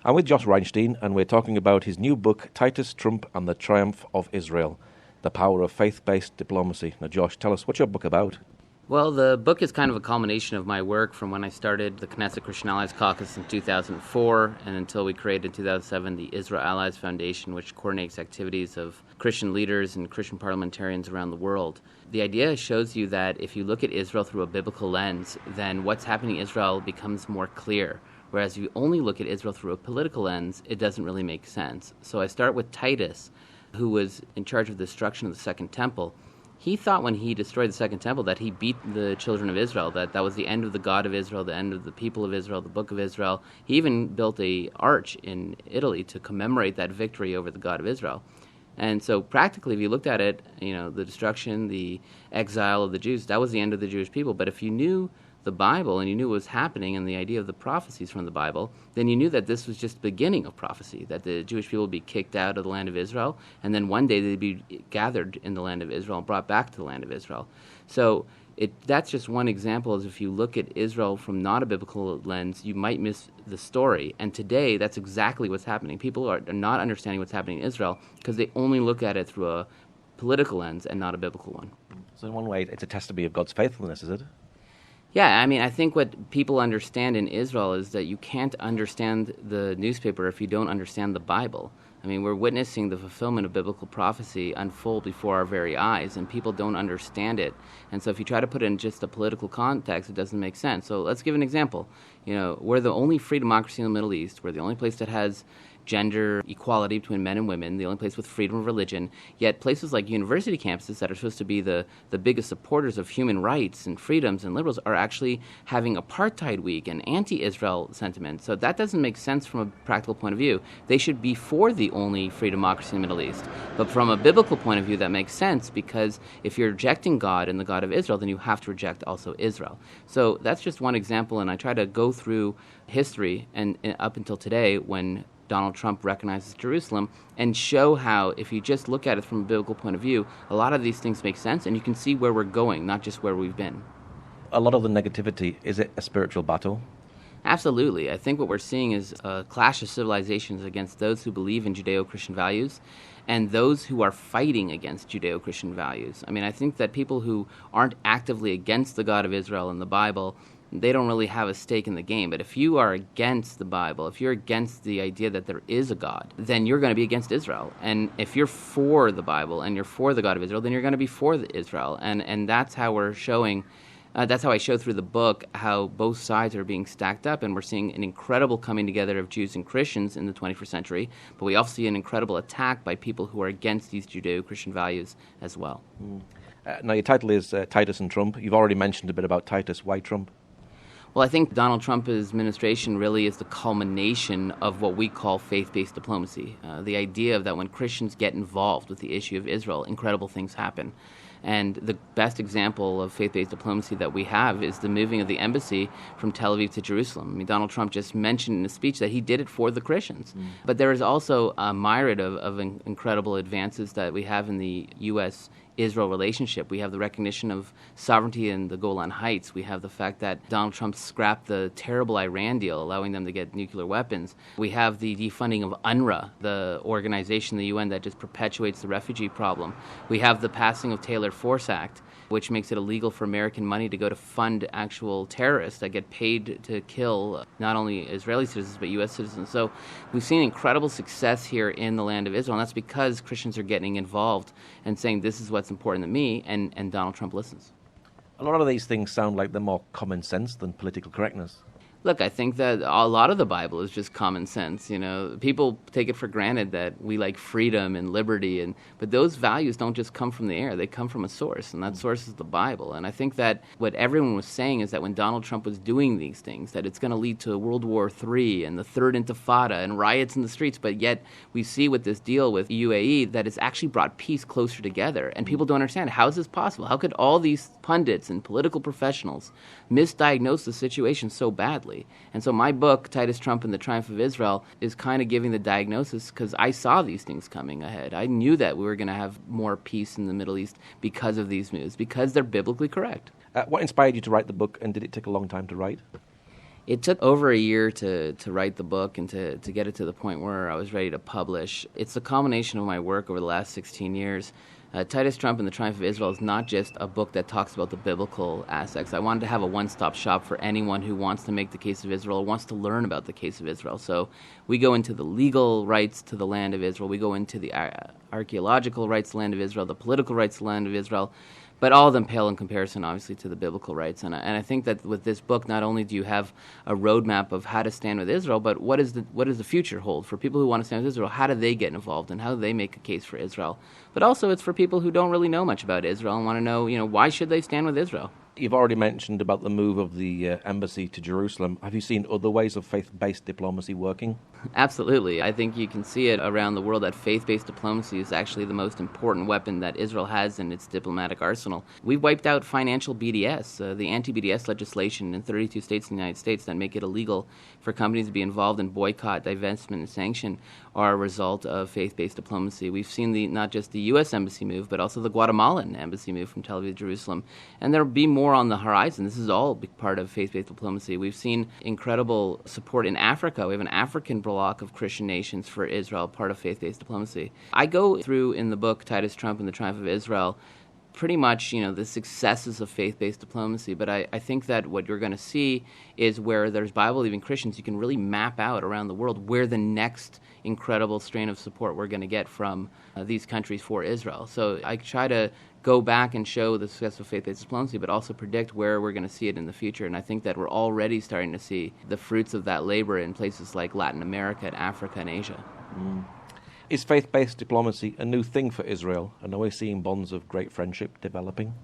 I'm with Josh Reinstein, and we're talking about his new book, Titus, Trump and the Triumph of Israel, The Power of Faith-Based Diplomacy. Now, Josh, tell us, what's your book about? Well, the book is kind of a culmination of my work from when I started the Knesset Christian Allies Caucus in 2004 and until we created in 2007 the Israel Allies Foundation, which coordinates activities of Christian leaders and Christian parliamentarians around the world. The idea shows you that if you look at Israel through a biblical lens, then what's happening in Israel becomes more clear. Whereas if you only look at Israel through a political lens, it doesn't really make sense. So I start with Titus, who was in charge of the destruction of the Second Temple. He thought when he destroyed the Second Temple that he beat the children of Israel, that was the end of the God of Israel, the end of the people of Israel, the book of Israel. He even built an arch in Italy to commemorate that victory over the God of Israel. And so practically, if you looked at it, the destruction, the exile of the Jews, that was the end of the Jewish people. But if you knew the Bible and you knew what was happening and the idea of the prophecies from the Bible, then you knew that this was just the beginning of prophecy, that the Jewish people would be kicked out of the land of Israel, and then one day they'd be gathered in the land of Israel and brought back to the land of Israel. So that's just one example, is if you look at Israel from not a biblical lens, you might miss the story. And today, that's exactly what's happening. People are not understanding what's happening in Israel because they only look at it through a political lens and not a biblical one. So in one way, it's a testimony of God's faithfulness, is it? Yeah, I think what people understand in Israel is that you can't understand the newspaper if you don't understand the Bible. We're witnessing the fulfillment of biblical prophecy unfold before our very eyes, and people don't understand it. And so if you try to put it in just a political context, it doesn't make sense. So let's give an example. We're the only free democracy in the Middle East. We're the only place that has gender equality between men and women, the only place with freedom of religion, yet places like university campuses that are supposed to be the biggest supporters of human rights and freedoms and liberals are actually having apartheid week and anti-Israel sentiment. So that doesn't make sense from a practical point of view. They should be for the only free democracy in the Middle East. But from a biblical point of view, that makes sense, because if you're rejecting God and the God of Israel, then you have to reject also Israel. So that's just one example, and I try to go through history and up until today when Donald Trump recognizes Jerusalem, and show how, if you just look at it from a biblical point of view, a lot of these things make sense, and you can see where we're going, not just where we've been. A lot of the negativity, is it a spiritual battle? Absolutely. I think what we're seeing is a clash of civilizations against those who believe in Judeo-Christian values and those who are fighting against Judeo-Christian values. I think that people who aren't actively against the God of Israel and the Bible, they don't really have a stake in the game. But if you are against the Bible, if you're against the idea that there is a God, then you're going to be against Israel. And if you're for the Bible and you're for the God of Israel, then you're going to be for Israel. And that's how we're showing, that's how I show through the book how both sides are being stacked up. And we're seeing an incredible coming together of Jews and Christians in the 21st century. But we also see an incredible attack by people who are against these Judeo-Christian values as well. Now, your title is Titus and Trump. You've already mentioned a bit about Titus. Why Trump? Well, I think Donald Trump's administration really is the culmination of what we call faith-based diplomacy. The idea of that when Christians get involved with the issue of Israel, incredible things happen. And the best example of faith-based diplomacy that we have is the moving of the embassy from Tel Aviv to Jerusalem. Donald Trump just mentioned in a speech that he did it for the Christians. But there is also a myriad of incredible advances that we have in the U.S. Israel relationship. We have the recognition of sovereignty in the Golan Heights. We have the fact that Donald Trump scrapped the terrible Iran deal, allowing them to get nuclear weapons. We have the defunding of UNRWA, the organization in the UN that just perpetuates the refugee problem. We have the passing of Taylor Force Act, which makes it illegal for American money to go to fund actual terrorists that get paid to kill not only Israeli citizens but U.S. citizens. So we've seen incredible success here in the land of Israel, and that's because Christians are getting involved and saying this is what's important to me, and Donald Trump listens. A lot of these things sound like they're more common sense than political correctness. Look, I think that a lot of the Bible is just common sense. People take it for granted that we like freedom and liberty, but those values don't just come from the air. They come from a source, and that source is the Bible. And I think that what everyone was saying is that when Donald Trump was doing these things, that it's going to lead to World War III and the Third Intifada and riots in the streets. But yet we see with this deal with UAE that it's actually brought peace closer together. And people don't understand, how is this possible? How could all these pundits and political professionals misdiagnose the situation so badly? And so my book, Titus, Trump and the Triumph of Israel, is kind of giving the diagnosis because I saw these things coming ahead. I knew that we were going to have more peace in the Middle East because of these moves, because they're biblically correct. What inspired you to write the book, and did it take a long time to write? It took over a year to write the book and to get it to the point where I was ready to publish. It's a culmination of my work over the last 16 years. Titus Trump and the Triumph of Israel is not just a book that talks about the biblical aspects. I wanted to have a one-stop shop for anyone who wants to make the case of Israel or wants to learn about the case of Israel. So we go into the legal rights to the land of Israel. We go into the archaeological rights to the land of Israel, the political rights to the land of Israel. But all of them pale in comparison, obviously, to the biblical rights. And I think that with this book, not only do you have a roadmap of how to stand with Israel, but what does the future hold for people who want to stand with Israel? How do they get involved, and how do they make a case for Israel? But also, it's for people who don't really know much about Israel and want to know, why should they stand with Israel? You've already mentioned about the move of the embassy to Jerusalem. Have you seen other ways of faith-based diplomacy working? Absolutely. I think you can see it around the world that faith-based diplomacy is actually the most important weapon that Israel has in its diplomatic arsenal. We've wiped out financial BDS, the anti-BDS legislation in 32 states in the United States that make it illegal for companies to be involved in boycott, divestment, and sanction are a result of faith-based diplomacy. We've seen not just the U.S. embassy move, but also the Guatemalan embassy move from Tel Aviv to Jerusalem. And there will be more on the horizon. This is all part of faith-based diplomacy. We've seen incredible support in Africa. We have an African bloc of Christian nations for Israel, part of faith-based diplomacy. I go through in the book Titus Trump and the Triumph of Israel pretty much, the successes of faith-based diplomacy. But I think that what you're going to see is where there's Bible-believing Christians, you can really map out around the world where the next incredible strain of support we're going to get from these countries for Israel. So I try to go back and show the success of faith-based diplomacy, but also predict where we're going to see it in the future. And I think that we're already starting to see the fruits of that labor in places like Latin America, and Africa, and Asia. Is faith-based diplomacy a new thing for Israel? And are we seeing bonds of great friendship developing?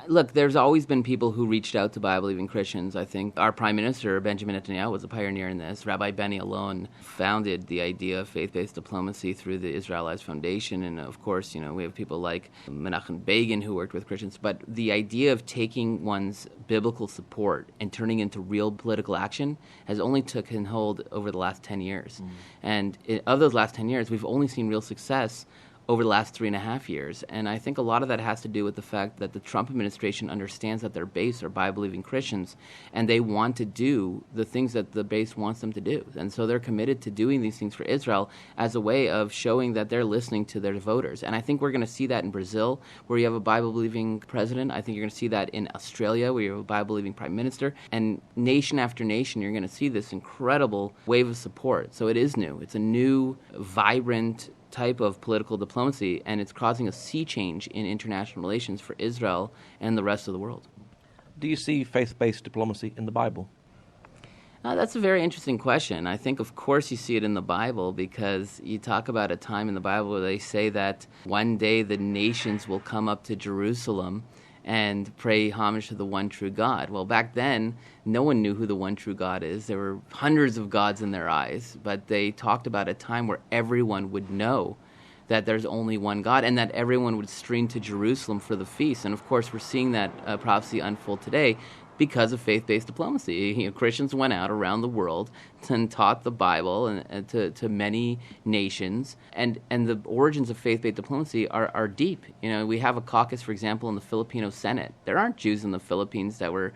Look, there's always been people who reached out to Bible-believing Christians. I think our Prime Minister, Benjamin Netanyahu, was a pioneer in this. Rabbi Benny Alon founded the idea of faith-based diplomacy through the Israel Allies Foundation. And, of course, we have people like Menachem Begin who worked with Christians. But the idea of taking one's biblical support and turning into real political action has only taken hold over the last 10 years. And of those last 10 years, we've only seen real success over the last 3.5 years. And I think a lot of that has to do with the fact that the Trump administration understands that their base are Bible-believing Christians, and they want to do the things that the base wants them to do. And so they're committed to doing these things for Israel as a way of showing that they're listening to their voters. And I think we're going to see that in Brazil, where you have a Bible-believing president. I think you're going to see that in Australia, where you have a Bible-believing prime minister. And nation after nation, you're going to see this incredible wave of support. So it is new. It's a new, vibrant type of political diplomacy, and it's causing a sea change in international relations for Israel and the rest of the world. Do you see faith-based diplomacy in the Bible? That's a very interesting question. I think, of course, you see it in the Bible, because you talk about a time in the Bible where they say that one day the nations will come up to Jerusalem and pay homage to the one true God. Well, back then, no one knew who the one true God is. There were hundreds of gods in their eyes, but they talked about a time where everyone would know that there's only one God, and that everyone would stream to Jerusalem for the feast. And of course, we're seeing that prophecy unfold today because of faith-based diplomacy. Christians went out around the world and taught the Bible and to many nations, and the origins of faith-based diplomacy are deep. We have a caucus, for example, in the Filipino Senate. There aren't Jews in the Philippines that were,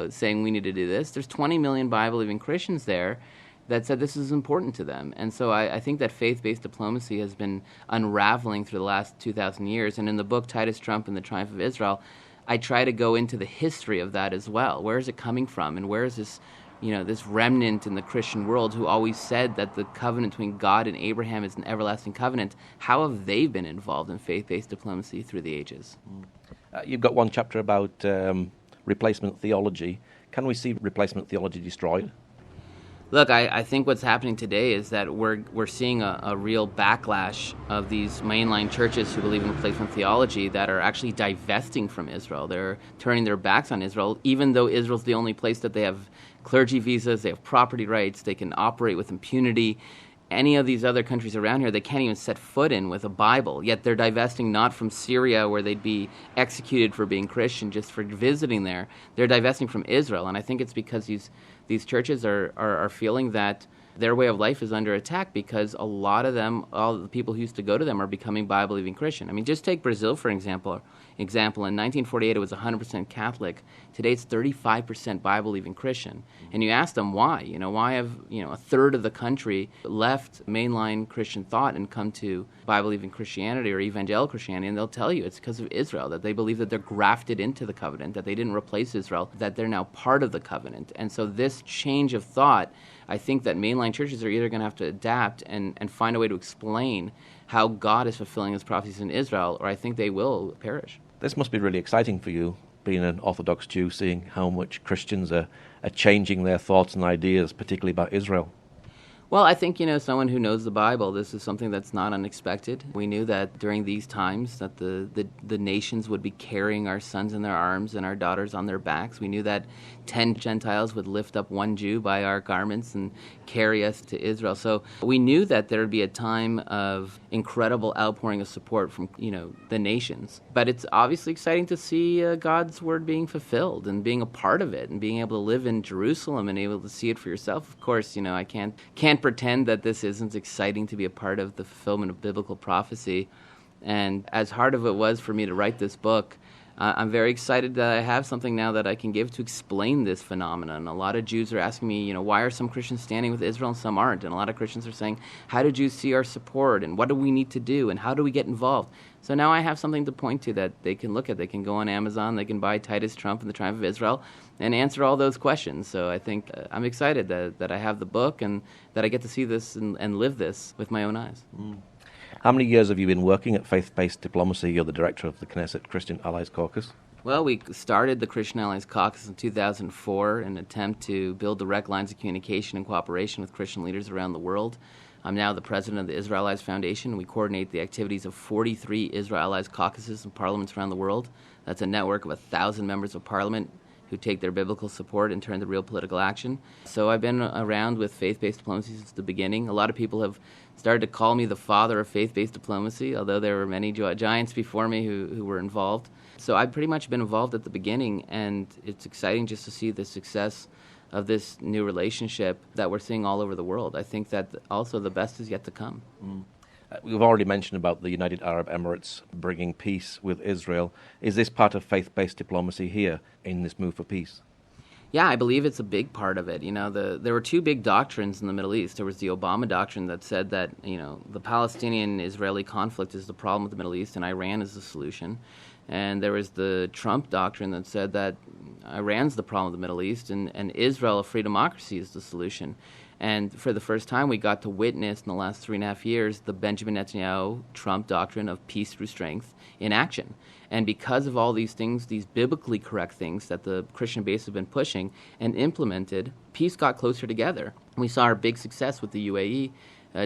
saying we need to do this. There's 20 million Bible-believing Christians there that said this is important to them. And so I think that faith-based diplomacy has been unraveling through the last 2,000 years. And in the book Titus Trump and the Triumph of Israel, I try to go into the history of that as well. Where is it coming from? And where is this, this remnant in the Christian world who always said that the covenant between God and Abraham is an everlasting covenant? How have they been involved in faith-based diplomacy through the ages? You've got one chapter about replacement theology. Can we see replacement theology destroyed? Look, I think what's happening today is that we're seeing a real backlash of these mainline churches who believe in replacement theology that are actually divesting from Israel. They're turning their backs on Israel, even though Israel's the only place that they have clergy visas, they have property rights, they can operate with impunity. Any of these other countries around here, they can't even set foot in with a Bible, yet they're divesting not from Syria, where they'd be executed for being Christian, just for visiting there. They're divesting from Israel, and I think it's because these churches are feeling that their way of life is under attack, because a lot of them, all the people who used to go to them, are becoming Bible-believing Christian. I mean, just take Brazil, for example. example, in 1948 it was 100% Catholic. Today it's 35% Bible-believing Christian. And you ask them why. Why have a third of the country left mainline Christian thought and come to Bible-believing Christianity or evangelical Christianity? And they'll tell you it's because of Israel, that they believe that they're grafted into the covenant, that they didn't replace Israel, that they're now part of the covenant. And so this change of thought, I think that mainline churches are either going to have to adapt and find a way to explain how God is fulfilling his prophecies in Israel, or I think they will perish. This must be really exciting for you, being an Orthodox Jew, seeing how much Christians are changing their thoughts and ideas, particularly about Israel. Well, I think, someone who knows the Bible, this is something that's not unexpected. We knew that during these times that the nations would be carrying our sons in their arms and our daughters on their backs. We knew that 10 Gentiles would lift up one Jew by our garments and carry us to Israel. So we knew that there would be a time of incredible outpouring of support from, the nations. But it's obviously exciting to see God's word being fulfilled and being a part of it and being able to live in Jerusalem and able to see it for yourself. Of course, I can't pretend that this isn't exciting to be a part of the fulfillment of biblical prophecy. And as hard as it was for me to write this book, I'm very excited that I have something now that I can give to explain this phenomenon. A lot of Jews are asking me, why are some Christians standing with Israel and some aren't? And a lot of Christians are saying, how do Jews see our support? And what do we need to do? And how do we get involved? So now I have something to point to that they can look at. They can go on Amazon, they can buy Titus, Trump, and the Triumph of Israel, and answer all those questions. So I think I'm excited that I have the book and that I get to see this and live this with my own eyes. Mm. How many years have you been working at Faith-Based Diplomacy? You're the director of the Knesset Christian Allies Caucus. Well, we started the Christian Allies Caucus in 2004 in an attempt to build direct lines of communication and cooperation with Christian leaders around the world. I'm now the president of the Israel Allies Foundation. We coordinate the activities of 43 Israel Allies caucuses and parliaments around the world. That's a network of 1,000 members of parliament who take their biblical support and turn to real political action. So I've been around with faith-based diplomacy since the beginning. A lot of people have started to call me the father of faith-based diplomacy, although there were many giants before me who were involved. So I've pretty much been involved at the beginning, and it's exciting just to see the success of this new relationship that we're seeing all over the world. I think that also the best is yet to come. Mm. We've already mentioned about the United Arab Emirates bringing peace with Israel. Is this part of faith-based diplomacy here in this move for peace? Yeah, I believe it's a big part of it. There were two big doctrines in the Middle East. There was the Obama doctrine that said that, the Palestinian-Israeli conflict is the problem with the Middle East and Iran is the solution. And there was the Trump doctrine that said that Iran's the problem with the Middle East and Israel, a free democracy, is the solution. And for the first time, we got to witness in the last 3.5 years the Benjamin Netanyahu Trump doctrine of peace through strength in action. And because of all these things, these biblically correct things that the Christian base has been pushing and implemented, peace got closer together. We saw our big success with the UAE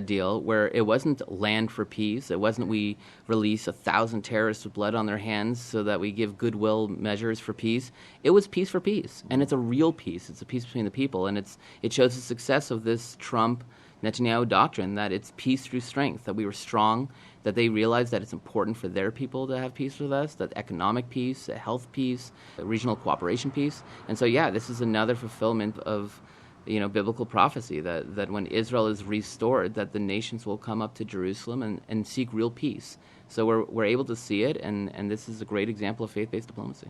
deal, where it wasn't land for peace. It wasn't we release 1,000 terrorists with blood on their hands so that we give goodwill measures for peace. It was peace for peace, and it's a real peace. It's a peace between the people, and it shows the success of this Trump-Netanyahu doctrine, that it's peace through strength, that we were strong, that they realized that it's important for their people to have peace with us, that economic peace, health peace, regional cooperation peace. And so, yeah, this is another fulfillment of biblical prophecy that when Israel is restored, that the nations will come up to Jerusalem and seek real peace. So we're able to see it, and this is a great example of faith-based diplomacy.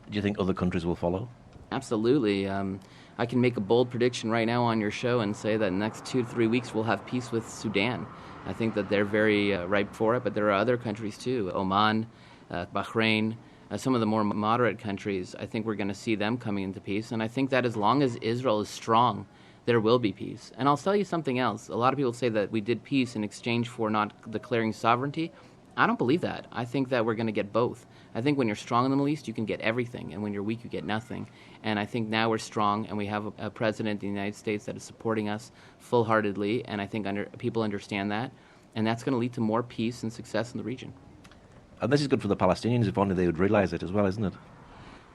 Do you think other countries will follow? Absolutely. I can make a bold prediction right now on your show and say that in the next 2 to 3 weeks we'll have peace with Sudan. I think that they're very ripe for it, but there are other countries too, Oman, Bahrain, some of the more moderate countries. I think we're going to see them coming into peace. And I think that as long as Israel is strong, there will be peace. And I'll tell you something else. A lot of people say that we did peace in exchange for not declaring sovereignty. I don't believe that. I think that we're going to get both. I think when you're strong in the Middle East, you can get everything. And when you're weak, you get nothing. And I think now we're strong, and we have a president in the United States that is supporting us full-heartedly. And I think people understand that. And that's going to lead to more peace and success in the region. And this is good for the Palestinians, if only they would realize it as well, isn't it?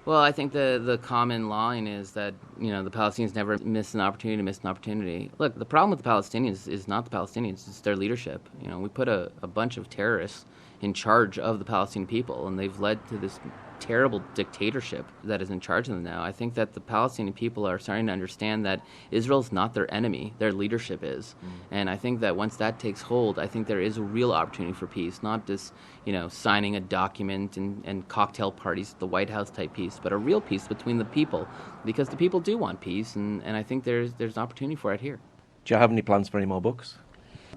Well, I think the common line is that, the Palestinians never miss an opportunity. Look, the problem with the Palestinians is not the Palestinians, it's their leadership. We put a bunch of terrorists in charge of the Palestinian people, and they've led to this terrible dictatorship that is in charge of them now. I think that the Palestinian people are starting to understand that Israel's not their enemy, their leadership is. And I think that once that takes hold, I think there is a real opportunity for peace, not just, signing a document and cocktail parties at the White House type peace, but a real peace between the people, because the people do want peace, and I think there's an opportunity for it here. Do you have any plans for any more books?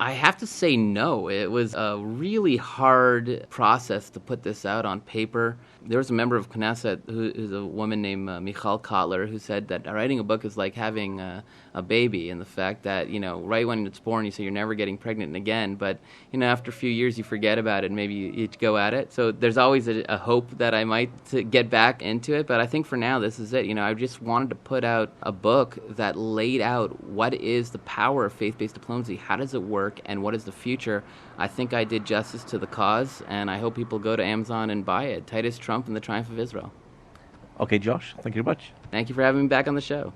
I have to say no. It was a really hard process to put this out on paper. There was a member of Knesset who's a woman named Michal Kotler who said that writing a book is like having a baby, and the fact that, right when it's born you say you're never getting pregnant again, but, after a few years you forget about it and maybe you go at it. So there's always a hope that I might get back into it, but I think for now this is it. I just wanted to put out a book that laid out what is the power of faith-based diplomacy, how does it work, and what is the future. I think I did justice to the cause, and I hope people go to Amazon and buy it. Titus, Trump, and the Triumph of Israel. Okay, Josh, thank you very much. Thank you for having me back on the show.